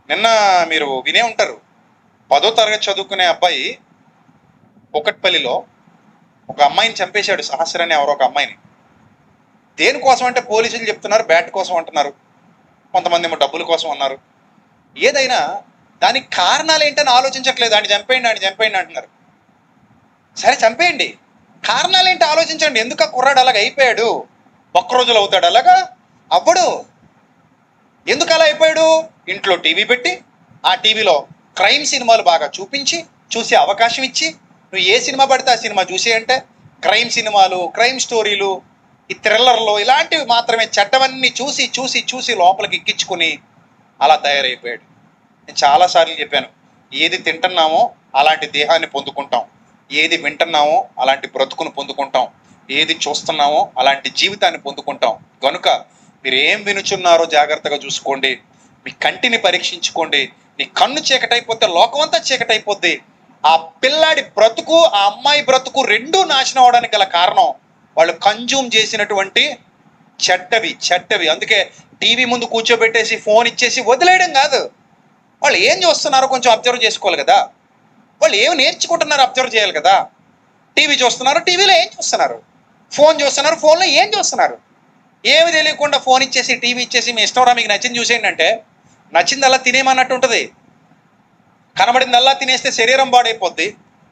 నిన్న మీరు వినే ఉంటారు, 10వ తరగతి చదువుకునే అబ్బాయి కుకట్పల్లిలో ఒక అమ్మాయిని చంపేశాడు. సహస్ర అని ఎవరో ఒక అమ్మాయిని. దేనికోసం అంటే పోలీసులు చెప్తున్నారు బ్యాట్ కోసం అంటున్నారు, కొంతమంది ఏమో డబ్బుల కోసం అన్నారు. ఏదైనా దానికి కారణాలు ఏంటని ఆలోచించట్లేదు. ఆయన చంపేయండి, ఆయన చంపేయండి అంటున్నారు. సరే చంపేయండి, కారణాలు ఏంటి ఆలోచించండి. ఎందుకు ఆ కుర్రాడు అలాగ అయిపోయాడు? ఒక్క రోజులు అవుతాడు అలాగా? అవ్వడు. ఎందుకు అలా అయిపోయాడు? ఇంట్లో టీవీ పెట్టి ఆ టీవీలో క్రైమ్ సినిమాలు బాగా చూసే అవకాశం ఇచ్చి, నువ్వు ఏ సినిమా పడితే ఆ సినిమా చూసే అంటే క్రైమ్ సినిమాలు, క్రైమ్ స్టోరీలు, ఈ థ్రిల్లర్లు ఇలాంటివి మాత్రమే చెడ్డవన్నీ చూసి చూసి చూసి లోపలికి ఎక్కించుకుని అలా తయారైపోయాడు. నేను చాలాసార్లు చెప్పాను, ఏది తింటున్నామో అలాంటి దేహాన్ని పొందుకుంటాం, ఏది వింటున్నామో అలాంటి బ్రతుకును పొందుకుంటాం, ఏది చూస్తున్నామో అలాంటి జీవితాన్ని పొందుకుంటాం. కనుక మీరు ఏం వినుచున్నారో జాగ్రత్తగా చూసుకోండి. మీ కంటిని పరీక్షించుకోండి. నీ కన్ను చీకటైపోతే లోకమంతా చీకటైపోద్ది. ఆ పిల్లాడి బ్రతుకు, ఆ అమ్మాయి బ్రతుకు రెండూ నాశనం అవడానికి గల కారణం వాళ్ళు కన్జ్యూమ్ చేసినటువంటి చెడ్డవి. అందుకే టీవీ ముందు కూర్చోబెట్టేసి ఫోన్ ఇచ్చేసి వదిలేయడం కాదు. వాళ్ళు ఏం చూస్తున్నారో కొంచెం అబ్జర్వ్ చేసుకోవాలి కదా. వాళ్ళు ఏమి నేర్చుకుంటున్నారో అబ్జర్వ్ చేయాలి కదా. టీవీ చూస్తున్నారు, టీవీలో ఏం చూస్తున్నారు? ఫోన్ చూస్తున్నారు, ఫోన్లో ఏం చూస్తున్నారు? ఏమి తెలియకుండా ఫోన్ ఇచ్చేసి టీవీ ఇచ్చేసి మీ ఇష్టంరా మీకు నచ్చింది చూసేయండి అంటే నచ్చిందల్లా తినేమన్నట్టు ఉంటుంది. కనబడిందల్లా తినేస్తే శరీరం పాడైపోద్ది,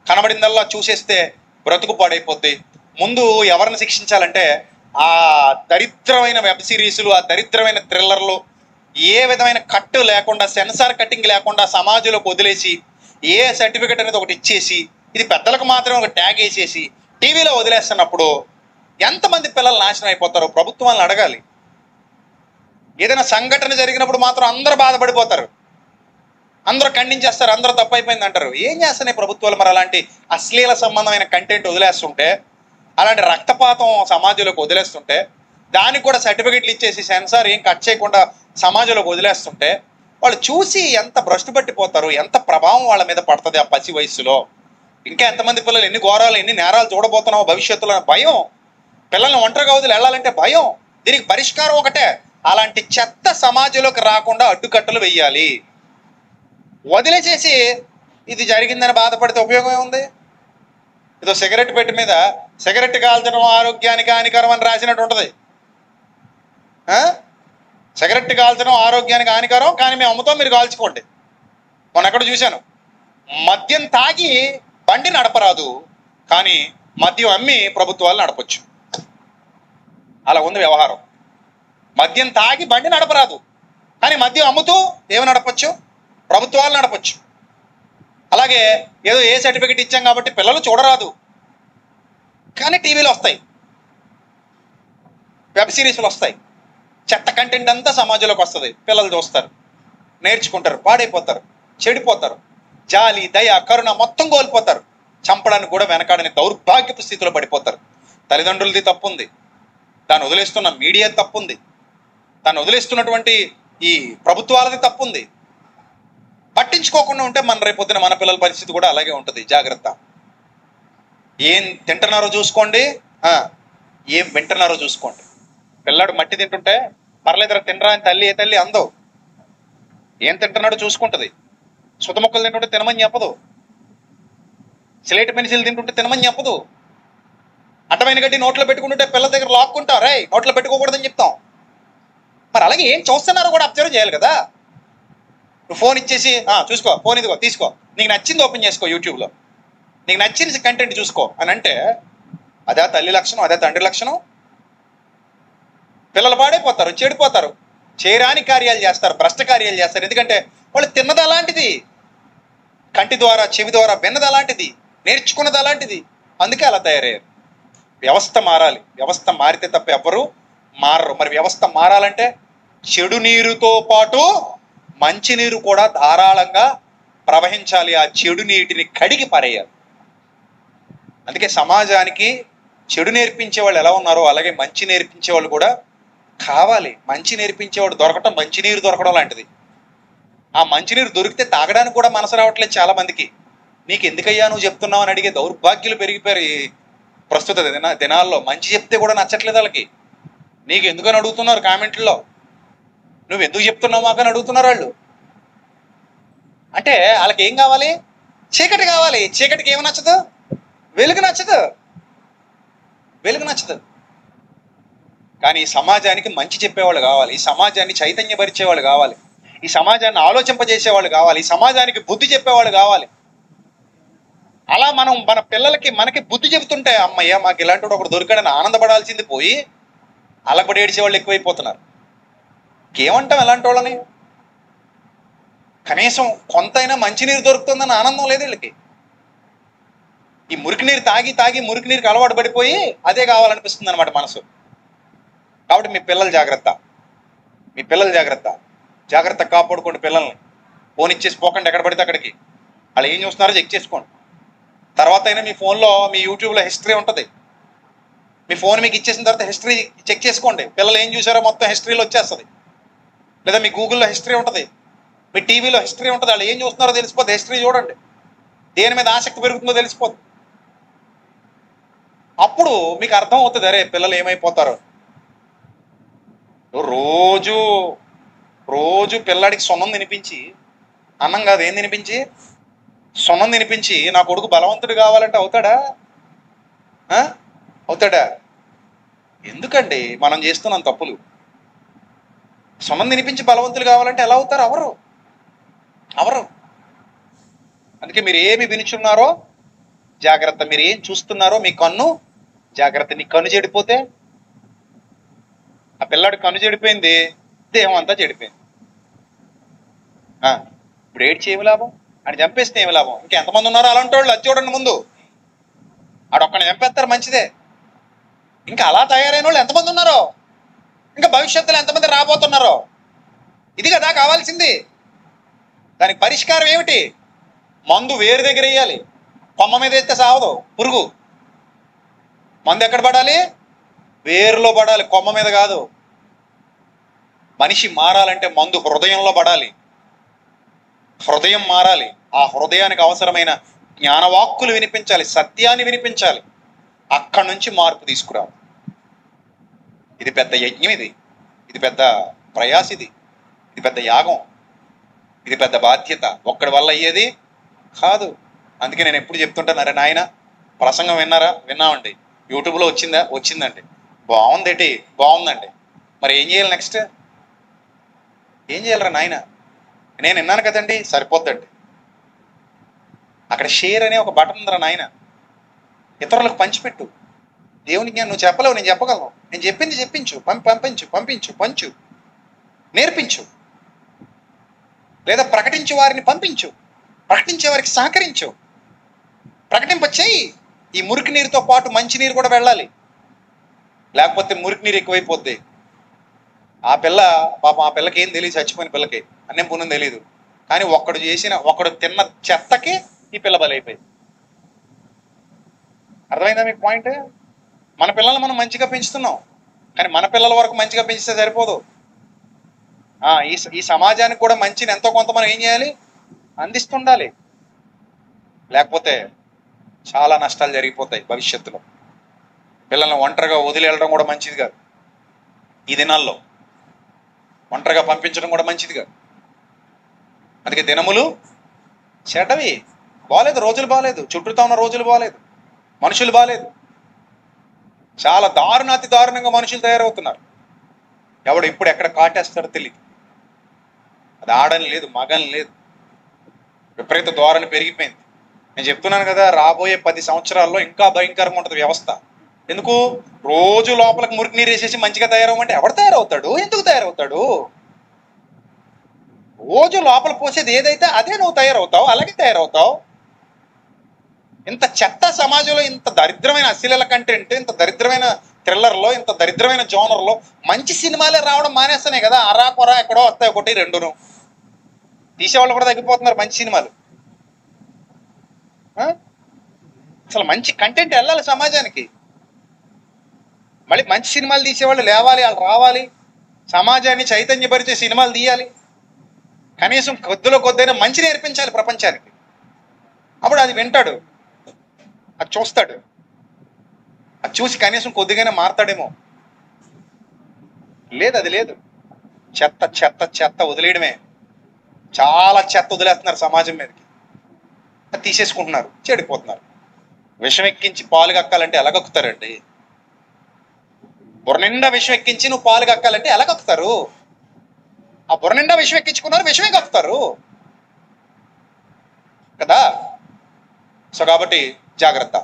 కనబడిందల్లా చూసేస్తే బ్రతుకు పాడైపోద్ది. ముందు ఎవరిని శిక్షించాలంటే ఆ దరిద్రమైన వెబ్ సిరీసులు, ఆ దరిద్రమైన థ్రిల్లర్లు, ఏ విధమైన కట్టు లేకుండా, సెన్సార్ కట్టింగ్ లేకుండా సమాజంలోకి వదిలేసి, ఏ సర్టిఫికెట్ అనేది ఒకటి ఇచ్చేసి, ఇది పెద్దలకు మాత్రమే ఒక ట్యాగ్ వేసేసి టీవీలో వదిలేస్తున్నప్పుడు ఎంతమంది పిల్లలు నాశనం అయిపోతారో ప్రభుత్వాలను అడగాలి. ఏదైనా సంఘటన జరిగినప్పుడు మాత్రం అందరూ బాధపడిపోతారు, అందరూ ఖండించేస్తారు, అందరూ తప్పు అయిపోయింది అంటారు. ఏం చేస్తున్నాయి ప్రభుత్వాలు మరి? అలాంటి అశ్లీల సంబంధమైన కంటెంట్ వదిలేస్తుంటే, అలాంటి రక్తపాతం సమాజంలోకి వదిలేస్తుంటే, దానికి కూడా సర్టిఫికెట్లు ఇచ్చేసి సెన్సార్ ఏం కట్ చేయకుండా సమాజంలోకి వదిలేస్తుంటే వాళ్ళు చూసి ఎంత భ్రష్టు పట్టిపోతారు, ఎంత ప్రభావం వాళ్ళ మీద పడుతుంది ఆ పసి వయస్సులో. ఇంకా ఎంతమంది పిల్లలు ఎన్ని ఘోరాలు, ఎన్ని నేరాలు చూడబోతున్నావు భవిష్యత్తులో భయం. పిల్లల్ని ఒంటరిగా వదిలి వెళ్ళాలంటే భయం. దీనికి పరిష్కారం ఒకటే, అలాంటి చెత్త సమాజంలోకి రాకుండా అడ్డుకట్టలు వెయ్యాలి. వదిలేసేసి ఇది జరిగిందని బాధపడితే ఉపయోగం ఏముంది? ఏదో సిగరెట్ పెట్టి మీద సిగరెట్ కాల్చడం ఆరోగ్యానికి హానికరం అని రాసినట్టు ఉంటుంది. సిగరెట్ కాల్చడం ఆరోగ్యానికి హానికరం, కానీ మేము అమ్ముతాం, మీరు కాల్చుకోండి. మొన్న ఎక్కడ చూశాను, మద్యం తాగి బండి నడపరాదు, కానీ మద్యం అమ్మి ప్రభుత్వాలు నడపచ్చు. అలా ఉంది వ్యవహారం. మద్యం తాగి బండి నడపరాదు, కానీ మద్యం అమ్ముతూ ఏమి నడపచ్చు? ప్రభుత్వాలు నడపచ్చు. అలాగే ఏదో ఏ సర్టిఫికెట్ ఇచ్చాం కాబట్టి పిల్లలు చూడరాదు, కానీ టీవీలు వస్తాయి, వెబ్ సిరీస్లు వస్తాయి, చెత్త కంటెంట్ అంతా సమాజంలోకి వస్తుంది. పిల్లలు చూస్తారు, నేర్చుకుంటారు, పాడైపోతారు, చెడిపోతారు, జాలి, దయ, కరుణ మొత్తం కోల్పోతారు. చంపడానికి కూడా వెనకాడని దౌర్భాగ్యపు స్థితిలో పడిపోతారు. తల్లిదండ్రులది తప్పు ఉంది, దాన్ని వదిలేస్తున్న మీడియా తప్పు ఉంది, దాన్ని వదిలేస్తున్నటువంటి ఈ ప్రభుత్వాలది తప్పు ఉంది. పట్టించుకోకుండా ఉంటే మన రేపొద్దున మన పిల్లల పరిస్థితి కూడా అలాగే ఉంటుంది. జాగ్రత్త. ఏం తింటున్నారో చూసుకోండి, ఏం వింటున్నారో చూసుకోండి. పిల్లాడు మట్టి తింటుంటే పర్లేదురా తినరా అని తల్లి ఏ తల్లి అందో. ఏం తింటున్నాడో చూసుకుంటుంది. సుత మొక్కలు తింటుంటే తినమని చెప్పదు, స్లేట్ పెన్సిల్ తింటుంటే తినమని చెప్పదు. అడ్డమైన గడ్డి నోట్లో పెట్టుకుంటుంటే పిల్లల దగ్గర లాక్కుంటాం, రై నోట్లో పెట్టుకోకూడదని చెప్తాం. మరి అలాగే ఏం చూస్తున్నారో కూడా అబ్జర్వ్ చేయాలి కదా. నువ్వు ఫోన్ ఇచ్చేసి చూసుకో, ఫోన్ ఇదిగో తీసుకో, నీకు నచ్చింది ఓపెన్ చేసుకో, యూట్యూబ్లో నీకు నచ్చిన కంటెంట్ చూసుకో అని అంటే అదే తల్లి లక్షణం, అదే తండ్రి లక్షణం? పిల్లలు పాడైపోతారు, చెడిపోతారు, చేయరాని కార్యాలు చేస్తారు, భ్రష్ట కార్యాలు చేస్తారు. ఎందుకంటే వాళ్ళు తిన్నది అలాంటిది, కంటి ద్వారా చెవి ద్వారా విన్నది అలాంటిది, నేర్చుకున్నది అలాంటిది. అందుకే అలా తయారయ్యారు. వ్యవస్థ మారాలి. వ్యవస్థ మారితే తప్ప ఎవ్వరూ మారరు. మరి వ్యవస్థ మారాలంటే చెడు నీరుతో పాటు మంచినీరు కూడా ధారాళంగా ప్రవహించాలి. ఆ చెడు నీటిని కడిగి పారేయాలి. అందుకే సమాజానికి చెడు నేర్పించే వాళ్ళు ఎలా ఉన్నారో అలాగే మంచి నేర్పించే వాళ్ళు కూడా కావాలి. మంచి నేర్పించేవాడు దొరకటం, మంచినీరు దొరకడం లాంటిది. ఆ మంచినీరు దొరికితే తాగడానికి కూడా మనసు రావట్లేదు చాలా మందికి. నీకు ఎందుకయ్యా నువ్వు చెప్తున్నావు అని అడిగే దౌర్భాగ్యులు పెరిగిపోయారు ఈ ప్రస్తుత దినాల్లో. మంచి చెప్తే కూడా నచ్చట్లేదు వాళ్ళకి. నీకు ఎందుకని అడుగుతున్నారు కామెంట్లో, నువ్వు ఎందుకు చెప్తున్నావు మాకని అడుగుతున్నారు వాళ్ళు. అంటే వాళ్ళకి ఏం కావాలి? చీకటి కావాలి. చీకటికి ఏమి నచ్చదు? వెలుగు నచ్చదు. వెలుగు నచ్చదు. కానీ ఈ సమాజానికి మంచి చెప్పేవాళ్ళు కావాలి, ఈ సమాజాన్ని చైతన్యపరిచేవాళ్ళు కావాలి, ఈ సమాజాన్ని ఆలోచింపజేసేవాళ్ళు కావాలి, ఈ సమాజానికి బుద్ధి చెప్పేవాళ్ళు కావాలి. అలా మనం మన పిల్లలకి మనకి బుద్ధి చెబుతుంటే అమ్మయ్య మాకు ఇలాంటి ఒకడు దొరికాడని ఆనందపడాల్సింది పోయి అలపడి ఏడ్చేవాళ్ళు ఎక్కువైపోతున్నారు. ఏమంటాం ఇలాంటి వాళ్ళని? కనీసం కొంతైనా మంచినీరు దొరుకుతుందని ఆనందం లేదు వీళ్ళకి. ఈ మురికి నీరు తాగి తాగి మురికి నీరుకి అలవాటు పడిపోయి అదే కావాలనిపిస్తుంది అనమాట మనసు. కాబట్టి మీ పిల్లలు జాగ్రత్త, మీ పిల్లలు జాగ్రత్త, జాగ్రత్తగా కాపాడుకోండి పిల్లల్ని. ఫోన్ ఇచ్చేసి పోకండి ఎక్కడ పడితే అక్కడికి. వాళ్ళు ఏం చూస్తున్నారో చెక్ చేసుకోండి. తర్వాత అయినా మీ ఫోన్లో మీ యూట్యూబ్లో హిస్టరీ ఉంటుంది. మీ ఫోన్ మీకు ఇచ్చేసిన తర్వాత హిస్టరీ చెక్ చేసుకోండి. పిల్లలు ఏం చూసారో మొత్తం హిస్టరీలో వచ్చేస్తుంది. లేదా మీ గూగుల్లో హిస్టరీ ఉంటుంది, మీ టీవీలో హిస్టరీ ఉంటుంది. వాళ్ళు ఏం చూస్తున్నారో తెలిసిపోద్ది. హిస్టరీ చూడండి, దేని మీద ఆసక్తి పెరుగుతుందో తెలిసిపోద్ది. అప్పుడు మీకు అర్థం అవుతుంది, అరే పిల్లలు ఏమైపోతారో. రోజు రోజు పిల్లాడికి సొన్నం తినిపించి, అన్నం కాదు ఏం తినిపించి, సొన్నం తినిపించి నా కొడుకు బలవంతుడు కావాలంటే అవుతాడా? అవుతాడా? ఎందుకండి మనం చేస్తున్నాం తప్పులు? సొన్నం తినిపించి బలవంతులు కావాలంటే ఎలా అవుతారు? Hour hour. అందుకే మీరు ఏమి వినుచున్నారో జాగ్రత్త, మీరు ఏం చూస్తున్నారో మీ కన్ను జాగ్రత్త. నీ కన్ను చెడిపోతే, ఆ పిల్లాడి కన్ను చెడిపోయింది, దేహం అంతా చెడిపోయింది. ఇప్పుడు ఏడ్చి ఏమి లాభం? అని చంపేస్తే ఏమి లాభం? ఇంకెంతమంది ఉన్నారో అలాంటి వాళ్ళు? అది చూడండి ముందు. ఆడొక్కడిని చంపేస్తారు మంచిదే, ఇంకా అలా తయారైన వాళ్ళు ఎంతమంది ఉన్నారో, ఇంకా భవిష్యత్తులో ఎంతమంది రాబోతున్నారో. ఇది కదా కావాల్సింది. దానికి పరిష్కారం ఏమిటి? మందు వేరు దగ్గర వేయాలి, కొమ్మ మీద వేస్తే సావదు పురుగు. మందు ఎక్కడ పడాలి? వేరులో పడాలి, కొమ్మ మీద కాదు. మనిషి మారాలంటే మందు హృదయంలో పడాలి. హృదయం మారాలి. ఆ హృదయానికి అవసరమైన జ్ఞానవాక్కులు వినిపించాలి, సత్యాన్ని వినిపించాలి. అక్కడి నుంచి మార్పు తీసుకురావాలి. ఇది పెద్ద యజ్ఞం, ఇది పెద్ద ప్రయాస, ఇది పెద్ద యాగం, ఇది పెద్ద బాధ్యత. ఒక్కడి వల్ల అయ్యేది కాదు. అందుకే నేను ఎప్పుడు చెప్తుంటాను, అరే నాయన ప్రసంగం విన్నారా? విన్నామండి. యూట్యూబ్లో వచ్చిందా? వచ్చిందండి. బాగుందేటి? బాగుందండి. మరి ఏం చేయాలి? నెక్స్ట్ ఏం చేయాలరా నాయన? నేను విన్నాను కదండి, సరిపోద్దండి. అక్కడ షేర్ అనే ఒక బటన్ ఉందిరా నాయన, ఇతరులకు పంచిపెట్టు. దేవునికి నువ్వు చెప్పలేవు, నేను చెప్పగలను. నేను చెప్పింది చెప్పించు, పంచు, నేర్పించు, లేదా ప్రకటించే వారిని పంపించు, ప్రకటించే వారికి సహకరించు, ప్రకటింపచేయి. ఈ మురికి నీరుతో పాటు మంచి నీరు కూడా వెళ్ళాలి, లేకపోతే మురికి నీరు ఎక్కువైపోద్ది. ఆ పిల్ల పాపం, ఆ పిల్లకి ఏం తెలియదు, చచ్చిపోయిన పిల్లకి అన్నం పుణ్యం తెలియదు. కానీ ఒకడు తిన్న చెత్తకి ఈ పిల్ల బలైపోయింది. అర్థమైందా మీకు పాయింట్? మన పిల్లల్ని మనం మంచిగా పెంచుతున్నాం, కానీ మన పిల్లల వరకు మంచిగా పెంచితే సరిపోదు. ఈ సమాజానికి కూడా మంచిని ఎంతో కొంత మనం ఏం చేయాలి? అందిస్తుండాలి. లేకపోతే చాలా నష్టాలు జరిగిపోతాయి భవిష్యత్తులో. పిల్లల్ని ఒంటరిగా వదిలి వెళ్ళడం కూడా మంచిది కాదు. ఈ దినాల్లో ఒంటరిగా పంపించడం కూడా మంచిది కాదు. అందుకే దినములు చెడ్డవి, బాగాలేదు, రోజులు బాగాలేదు, చుట్టూతో ఉన్న రోజులు బాగాలేదు, మనుషులు బాగాలేదు. చాలా అతి దారుణంగా మనుషులు తయారవుతున్నారు. ఎవడు ఇప్పుడు ఎక్కడ కాటేస్తాడో తెలియదు. అది ఆడని లేదు, మగని లేదు, విపరీత ధోరణి పెరిగిపోయింది. నేను చెప్తున్నాను కదా, రాబోయే 10 సంవత్సరాల్లో ఇంకా భయంకరంగా ఉంటుంది వ్యవస్థ. ఎందుకు? రోజు లోపలికి మురికి నీరు వేసేసి మంచిగా తయారవమంటే ఎవడు తయారవుతాడు? ఎందుకు తయారవుతాడు? రోజు లోపల పోసేది ఏదైతే అదే నువ్వు తయారవుతావు, అలాగే తయారవుతావు. ఇంత చెత్త సమాజంలో, ఇంత దరిద్రమైన అశ్లీల కంటెంట్, ఇంత దరిద్రమైన థ్రిల్లర్లో, ఇంత దరిద్రమైన జోనర్లో మంచి సినిమాలే రావడం మానేస్తున్నాయి కదా. అరా కొరా ఎక్కడో వస్తాయి, ఒకటి రెండును. తీసేవాళ్ళు కూడా తగ్గిపోతున్నారు మంచి సినిమాలు. అసలు మంచి కంటెంట్ వెళ్ళాలి సమాజానికి. మళ్ళీ మంచి సినిమాలు తీసేవాళ్ళు లేవాలి, వాళ్ళు రావాలి, సమాజాన్ని చైతన్యపరిచే సినిమాలు తీయాలి. కనీసం కొద్దిగా మంచి నేర్పించాలి ప్రపంచానికి. అప్పుడు అది వింటాడు, అది చూస్తాడు, అది చూసి కనీసం కొద్దిగానే మారతాడేమో. లేదు, అది లేదు. చెత్త చెత్త చెత్త వదిలేయడమే. చాలా చెత్త వదిలేస్తున్నారు సమాజం మీదకి, తీసేసుకుంటున్నారు, చెడిపోతున్నారు. విషం ఎక్కించి పాలు కక్కాలంటే ఎలా కక్కుతారండి? బుర్ర నిండా విషం ఎక్కించి నువ్వు పాలు కక్కాలంటే ఎలా కక్కుతారు? ఆ బుర్ర నిండా విషం ఎక్కించుకున్నారు, విషమే కక్కుతారు కదా. సో కాబట్టి జాగ్రత్త,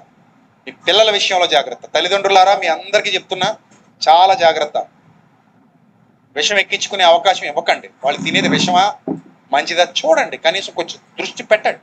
మీ పిల్లల విషయంలో జాగ్రత్త. తల్లిదండ్రులారా మీ అందరికీ చెప్తున్నా, చాలా జాగ్రత్త. విషం ఎక్కించుకునే అవకాశం ఇవ్వకండి. వాళ్ళు తినేది విషమా మంచిదా చూడండి, కనీసం కొంచెం దృష్టి పెట్టండి.